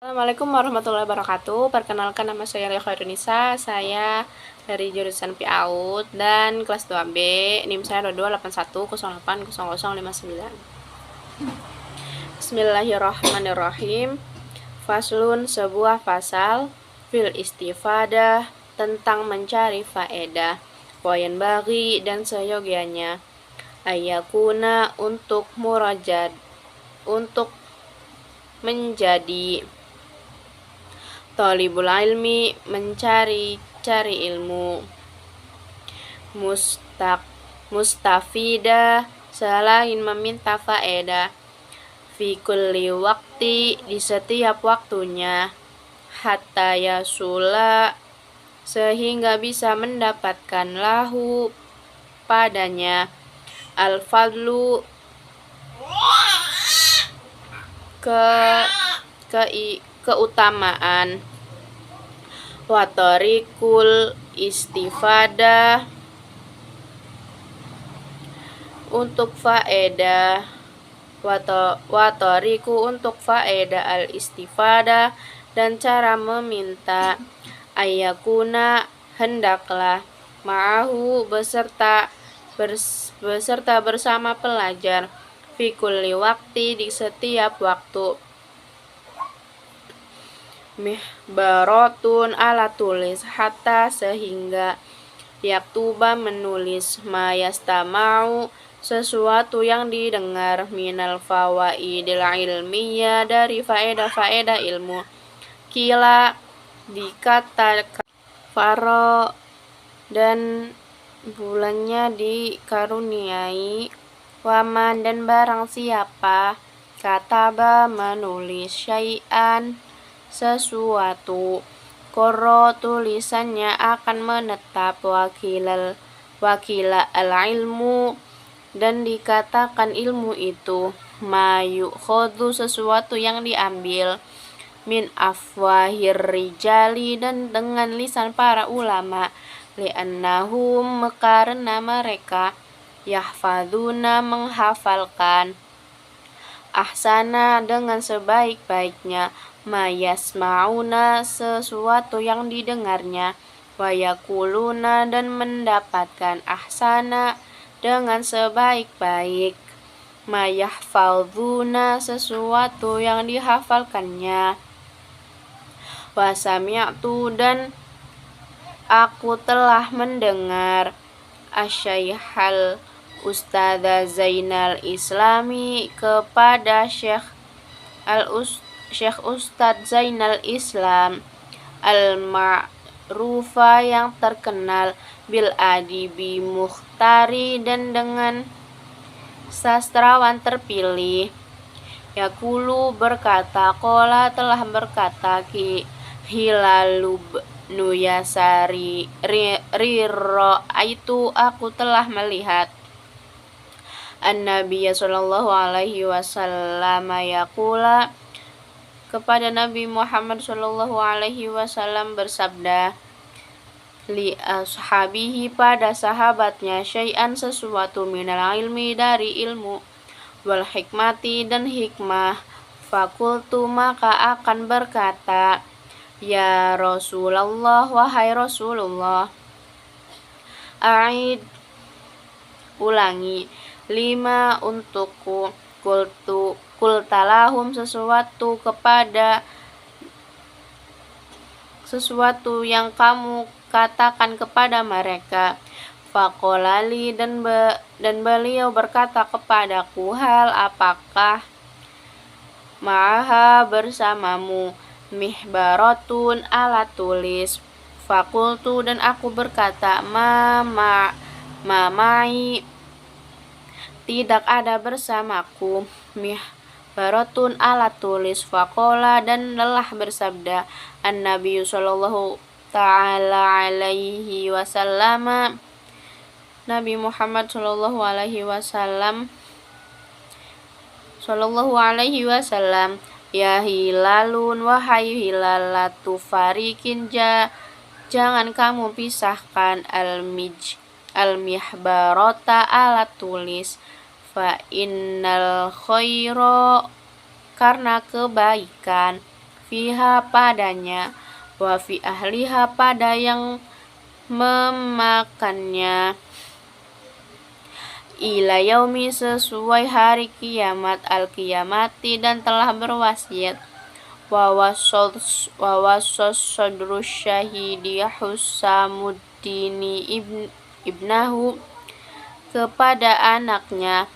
Assalamualaikum warahmatullahi wabarakatuh. Perkenalkan, nama saya Lia Khairunisa. Saya dari jurusan PAUD dan kelas 2B. NIM saya 2281080059. Bismillahirrahmanirrahim. Faslun, sebuah pasal fil istifadah, tentang mencari faedah. Poin bagi dan seyogianya. Ayakuna, untuk murajad, untuk menjadi. Thalibul ilmi, mencari ilmu. Mustafida, selain meminta faedah. Fi kulli wakti, di setiap waktunya. Hatta yasula, sehingga bisa mendapatkan lahu padanya. Al-fadlu, keutamaan. Wa tariqul istifadah, untuk faedah. Wa tariqu, untuk faedah al istifadah, dan cara meminta. Ayakuna, hendaklah. Ma'ahu, beserta bersama pelajar. Fi kulli wakti, di setiap waktu. Mihbaratun, alat tulis. Hatta, sehingga. Yaktuba, menulis. Mayastama'u, sesuatu yang didengar. Minal fawaidil ilmiyah, dari faedah-faedah ilmu. Kila, dikatakan. Faro, dan bulannya dikaruniai. Waman, dan barang siapa. Kataba, menulis. Syai'an, sesuatu. Qoro, tulisannya akan menetap. Wakila al-ilmu, dan dikatakan ilmu itu. Ma yu'khadhu, sesuatu yang diambil. Min afwahir rijali, dan dengan lisan para ulama. Li'annahum, karena mereka. Yahfaduna, menghafalkan. Ahsana, dengan sebaik-baiknya. Mayasma'una, sesuatu yang didengarnya. Wayakuluna, dan mendapatkan. Ahsana, dengan sebaik-baik. Mayahfaduna, sesuatu yang dihafalkannya. Wasami'tu, dan aku telah mendengar. Asyaihal Ustadz Zainal Islami, kepada Syekh Ustadz Zainal Islam. Al-ma'rufa, yang terkenal. Bil adibi mukhtari, dan dengan sastrawan terpilih. Yakulu, berkata. Qala, telah berkata. Hilalub nuyasari itu, aku telah melihat. An-Nabiya sallallahu alaihi wasallam yaqula, kepada Nabi Muhammad sallallahu alaihi wasallam bersabda. Li ashabihi, pada sahabatnya. Syai'an, sesuatu. Minal ilmi, dari ilmu. Wal hikmati, dan hikmah. Fakultu, maka akan berkata. Ya Rasulullah, wahai Rasulullah. A'id, ulangi. Lima, untukku. Kultalahum, sesuatu yang kamu katakan kepada mereka. Faqolali, dan beliau berkata kepadaku. Hal, apakah. Ma'aha, bersamamu. Mihbaratun, alat tulis. Fakultu, dan aku berkata. Mamai, tidak ada bersamaku. Mihbaratun, alat tulis. Faqola, dan lelah bersabda. An-Nabi sallallahu ta'ala alaihi wasallam, Nabi Muhammad sallallahu alaihi wasallam. Ya hilalun, wahai hilal, latu farikin, jangan kamu pisahkan. Al-mihbarata, alat tulis. Fa innal khaira, karena kebaikan. fiha padanya, wa fi ahliha pada yang memakannya, ila yaumi sesuai hari kiamat al-qiyamati, dan telah berwasiat wawasos sadrus syahidi Husamuddini ibnahu kepada anaknya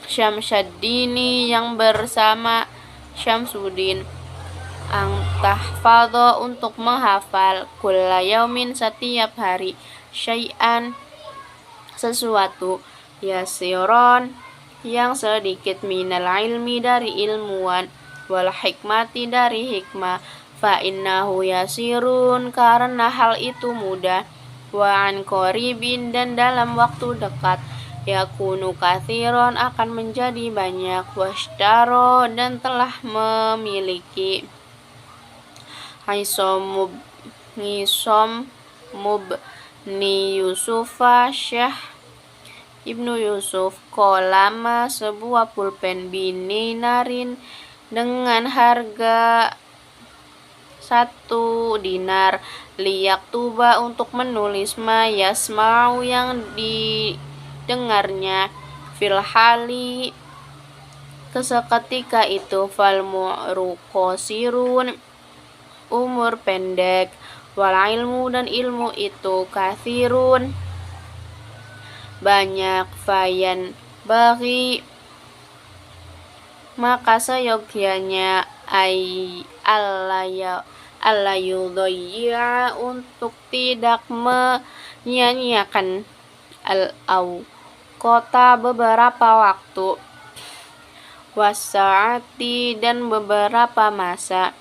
Syamsuddini yang bersama Syamsuddin, tahfadho untuk menghafal, kulla yaumin setiap hari, syai'an sesuatu, yasiron yang sedikit, minal ilmi dari ilmuwan, wal hikmati dari hikmah, fa innahu yasirun karena hal itu mudah, wa an qaribin dan dalam waktu dekat, yakunu kathiron akan menjadi banyak, washtaro dan telah memiliki, Hisom mubni Yusufa Syekh Ibnu Yusuf, kolama sebuah pulpen, bininarin dengan harga 1 dinar, liyak tuba untuk menulis, ma yasma'u yang didengarnya, filhali keseketika itu, fal mu'ruqosirun umur pendek, wal ilmu dan ilmu itu, kathirun banyak, fayan bagi maka seyogyanya alla yudhayya untuk tidak menyia-nyiakan al-awqata beberapa waktu, wasaati dan beberapa masa,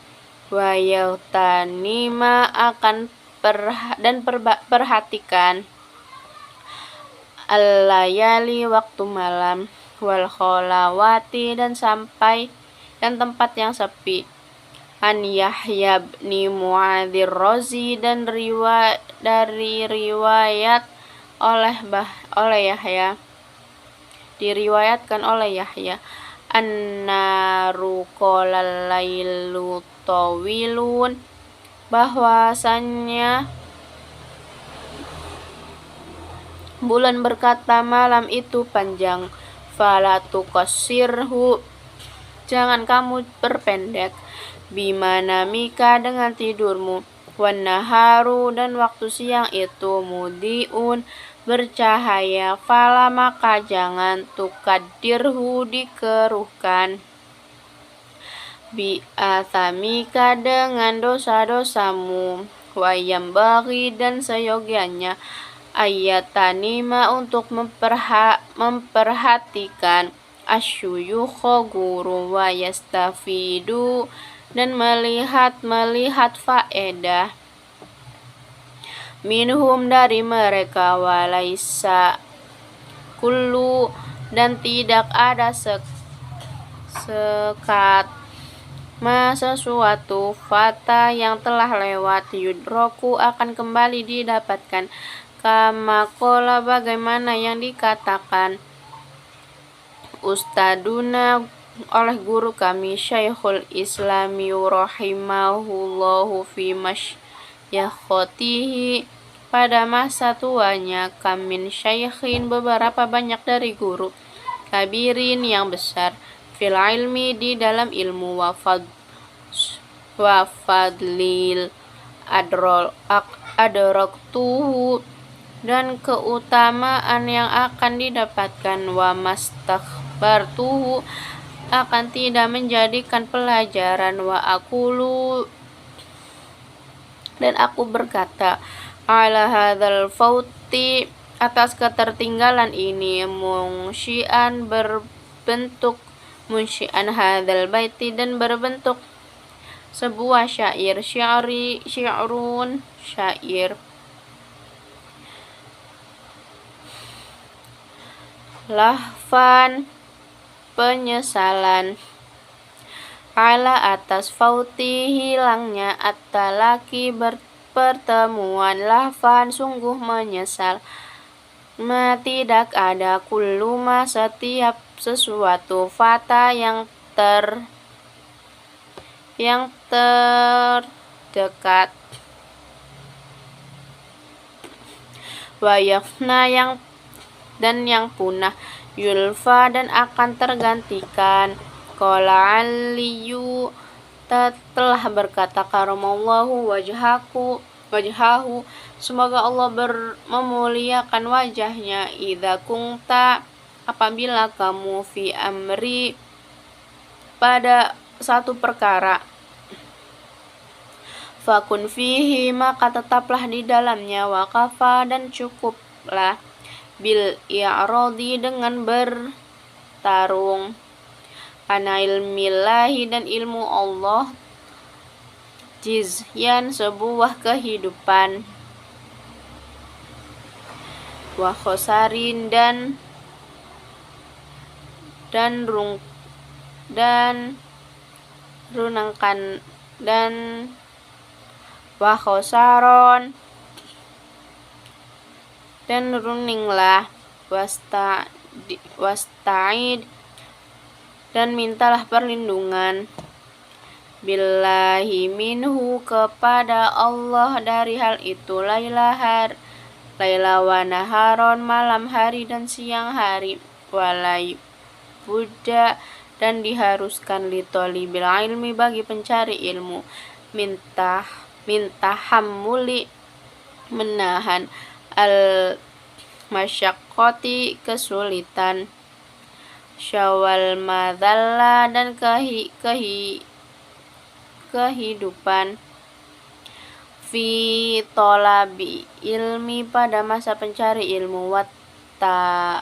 wa yautanima akan perhatikan al-layali waktu malam, wal kholawati dan tempat yang sepi, an Yahya bin Mu'adzir Razi dan dari riwayat oleh Yahya, diriwayatkan oleh Yahya, annaru qolal lailu tawilun bahwasannya bulan berkata malam itu panjang, fala tuqassirhu jangan kamu perpendek, bimanamika dengan tidurmu, wan naharu dan waktu siang itu, mudiun bercahaya, fala maka jangan, tukaddirhu dikeruhkan, bi athamika dengan dosa-dosamu, wayam bagi dan seyogianya, ayatanima untuk memperhatikan, asyuyukho guru, wa yastafidu dan melihat faedah, minhum dari mereka, walaisa kullu dan tidak ada sekat ma sesuatu, fata yang telah lewat, yudroku akan kembali didapatkan, kama qala bagaimana yang dikatakan ustaduna oleh guru kami Syekhul Islami rahimahullahu fi masyakhatihi pada masa tuanya, kamin syaikhin beberapa banyak dari guru, kabirin yang besar, fil ilmi di dalam ilmu, wa fadlil adraktuhu dan keutamaan yang akan didapatkan, wa mastakhbartuhu akan tidak menjadikan pelajaran, wa aqulu dan aku berkata, ala hadzal fauti atas ketertinggalan ini, munsyian hadzal baiti dan berbentuk sebuah syair, syairun syair, lahfan penyesalan, ala atas fauti hilangnya, at-talaki pertemuan, lahfan sungguh menyesal, ma tidak ada, kulluma setiap sesuatu, fata yang yang terdekat, wa yafna yang punah, yulfa dan akan tergantikan. Qala Aliyu telah berkata karamallahu wajhahu, semoga Allah memuliakan wajahnya, idza kunta, apabila kamu, fi amri, pada satu perkara, fakun fihi, maka tetaplah di dalamnya, waqafa, dan cukuplah, bil i'radi, dengan bertarung, ana ilmillahi, dan ilmu Allah, jizyan, sebuah kehidupan, wa khosarin, dan runangkan, dan wa khosaron, dan runinglah, wasta'id, dan mintalah perlindungan, billahi minhu, kepada Allah dari hal itu, laila wa naharon, malam hari dan siang hari, walai buddha, dan diharuskan, li thalibil ilmi, bagi pencari ilmu, hammuli, menahan, al masyaqqati, kesulitan, syawal madalla, dan kehidupan, fi thalabi ilmi, pada masa pencari ilmu,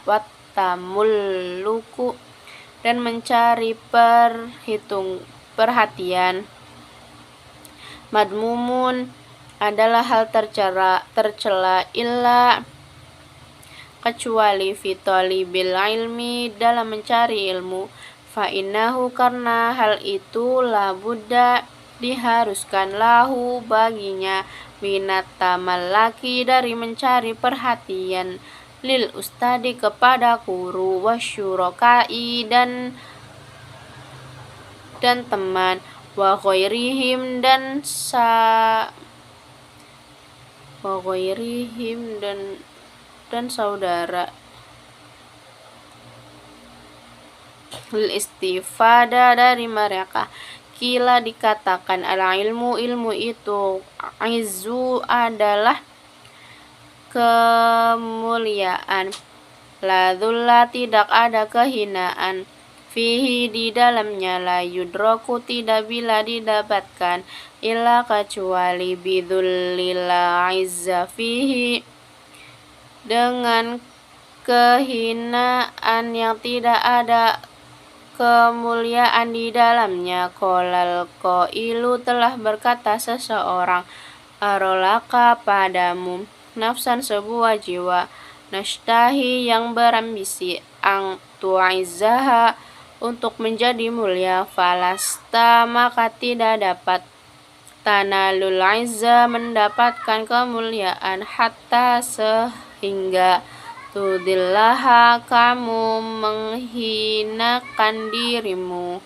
wattamulluku, dan mencari perhatian, madmumun, adalah hal tercela, illa, kecuali, fi thalibil ilmi, dalam mencari ilmu, fa innahu, karena hal itu, la buddha, diharuskan, lahu, baginya, minatamallaki, dari mencari perhatian, lil ustadi, kepada guru, wasyurokai, dan teman, wa ghairihim, dan saudara, lil istifada, dari mereka, kila, dikatakan, al ilmu itu, izzu, adalah kemuliaan, la dhulla, tidak ada kehinaan, fihi, di dalamnya, la yudraku, tidak bila didapatkan, illa, kecuali, bidzullila izza fihi, dengan kehinaan yang tidak ada kemuliaan di dalamnya. Qolal qailu, telah berkata seseorang, arolaka, padamu, nafsan, sebuah jiwa, nashtahi, yang berambisi, ang tu'izzaha, untuk menjadi mulia, falasta, maka tidak dapat, tanalul izza, mendapatkan kemuliaan, hatta, sehingga, tudillaha, kamu menghinakan dirimu.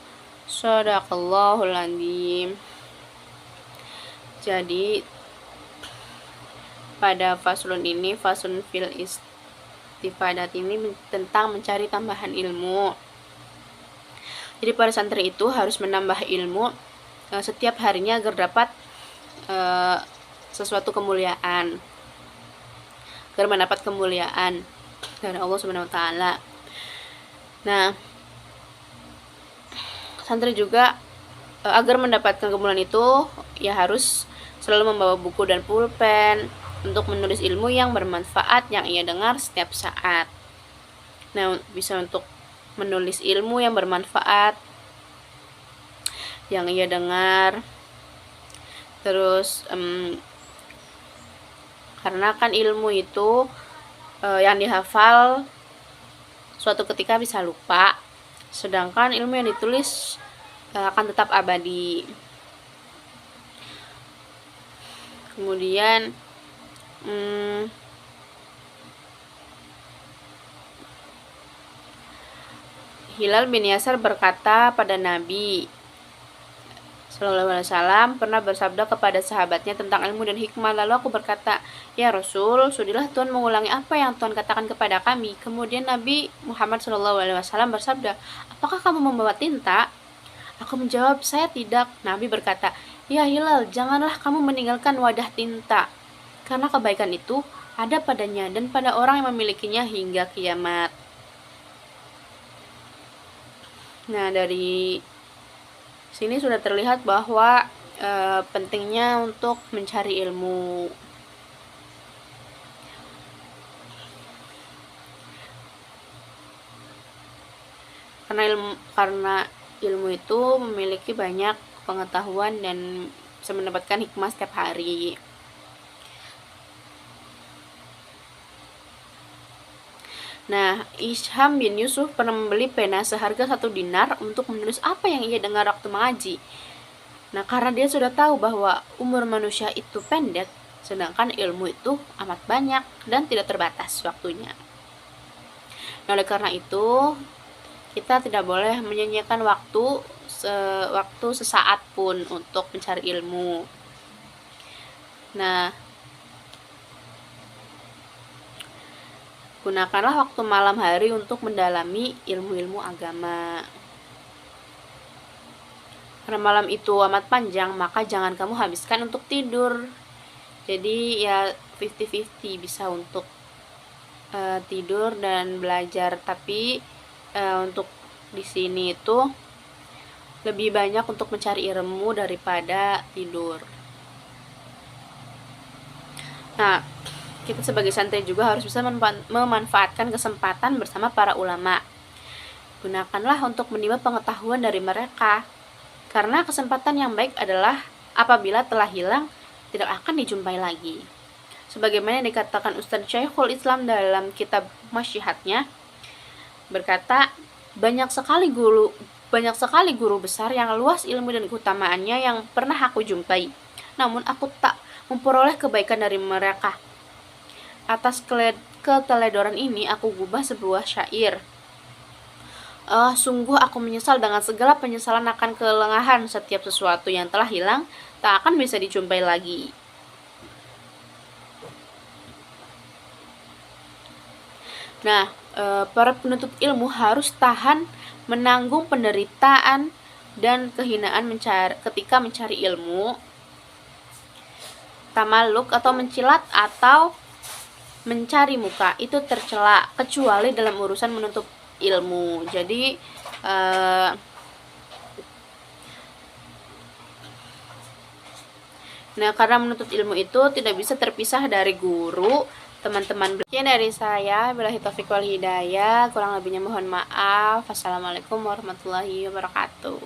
Shadaqallahul adzim. Jadi pada faslun ini, faslun fil istifadat ini tentang mencari tambahan ilmu. Jadi para santri itu harus menambah ilmu setiap harinya agar dapat sesuatu kemuliaan, agar mendapat kemuliaan dari Allah Subhanahu wa taala. Nah, santri juga agar mendapatkan kemuliaan itu ya harus selalu membawa buku dan pulpen untuk menulis ilmu yang bermanfaat yang ia dengar setiap saat. Nah, bisa untuk menulis ilmu yang bermanfaat yang ia dengar. Terus karena kan ilmu itu yang dihafal suatu ketika bisa lupa, sedangkan ilmu yang ditulis akan tetap abadi. Kemudian Hilal bin Yasar berkata pada Nabi Shallallahu Alaihi Wasallam pernah bersabda kepada sahabatnya tentang ilmu dan hikmah. Lalu aku berkata, ya Rasul, sudilah Tuhan mengulangi apa yang Tuhan katakan kepada kami. Kemudian Nabi Muhammad Shallallahu Alaihi Wasallam bersabda, apakah kamu membawa tinta? Aku menjawab, saya tidak. Nabi berkata, ya Hilal, janganlah kamu meninggalkan wadah tinta, karena kebaikan itu ada padanya dan pada orang yang memilikinya hingga kiamat. Nah, dari sini sudah terlihat bahwa pentingnya untuk mencari ilmu. Karena ilmu itu memiliki banyak pengetahuan dan bisa mendapatkan hikmah setiap hari. Nah, Isham bin Yusuf pernah membeli pena seharga 1 dinar untuk menulis apa yang ia dengar waktu mengaji. Nah, karena dia sudah tahu bahwa umur manusia itu pendek, sedangkan ilmu itu amat banyak dan tidak terbatas waktunya. Nah, oleh karena itu, kita tidak boleh menyanyiakan waktu sesaat pun untuk mencari ilmu. Nah, gunakanlah waktu malam hari untuk mendalami ilmu-ilmu agama. Karena malam itu amat panjang, maka jangan kamu habiskan untuk tidur. Jadi ya 50-50, bisa untuk tidur dan belajar, tapi untuk di sini itu lebih banyak untuk mencari ilmu daripada tidur. Nah, kita sebagai santri juga harus bisa memanfaatkan kesempatan bersama para ulama. Gunakanlah untuk menimba pengetahuan dari mereka, karena kesempatan yang baik adalah apabila telah hilang, tidak akan dijumpai lagi. Sebagaimana dikatakan Ustadz Syekhul Islam dalam kitab Masyihatnya, berkata, banyak sekali guru besar yang luas ilmu dan keutamaannya yang pernah aku jumpai, namun aku tak memperoleh kebaikan dari mereka. Atas keteledoran ini aku gubah sebuah syair. Sungguh aku menyesal dengan segala penyesalan akan kelengahan. Setiap sesuatu yang telah hilang tak akan bisa dijumpai lagi. Nah, para penuntut ilmu harus tahan menanggung penderitaan dan kehinaan ketika mencari ilmu. Tamaluk atau mencilat atau mencari muka itu tercela, kecuali dalam urusan menuntut ilmu. Jadi nah, karena menuntut ilmu itu tidak bisa terpisah dari guru, teman-teman. Sekian dari saya, billahi taufiq wal hidayah, kurang lebihnya mohon maaf. Assalamualaikum warahmatullahi wabarakatuh.